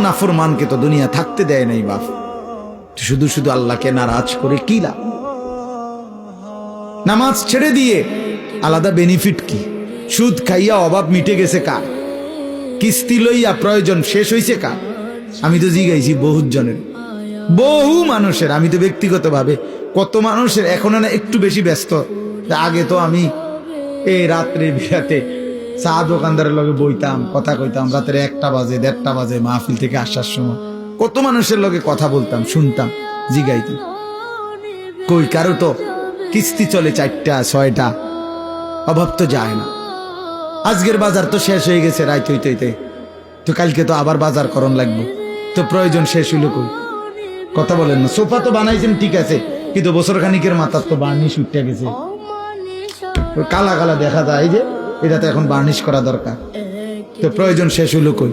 নাফরমানকে তো দুনিয়া থাকতে দেয় নাই বাপ, শুধু শুধু আল্লাহকে নারাজ করে কি লাভ? নামাজ ছেড়ে দিয়ে আলাদা বেনিফিট কি? সুদ খাইয়া অভাব মিটে গেছে কার? কিস্তি লইয়া প্রয়োজন শেষ হইছে কার? আমি তো জিগাইছি বহু জনের, বহু মানুষের। আমি তো ব্যক্তিগতভাবে কত মানুষের এখন না একটু বেশি ব্যস্ত। আগে তো আমি এই রাত্রে বিরাতে চা দোকানদারের লগে বইতাম, কথা কইতাম, রাতের 1টা বাজে 1:30টা বাজে মাহফিল থেকে আসার সময় কত মানুষের লগে কথা বলতাম, শুনতাম, জিগাইতাম। কই কারো তো কিস্তি চলে 4টা 6টা, অভাব তো যায় না। আজকের বাজার তো শেষ হয়ে গেছে রাত হইতে হইতে, তো কালকে তো আবার বাজার করণ লাগবে, তো প্রয়োজন শেষ হইল কই? কথা বলেন না। সোফা তো বানাইছেন ঠিক আছে, কিন্তু বছর খানিকের মাথার তো বার্নিশ উঠে গেছে, কালা কালা দেখা যায়, এই যে এটা তো এখন বার্নিশ করা দরকার, তো প্রয়োজন শেষ হইল কই?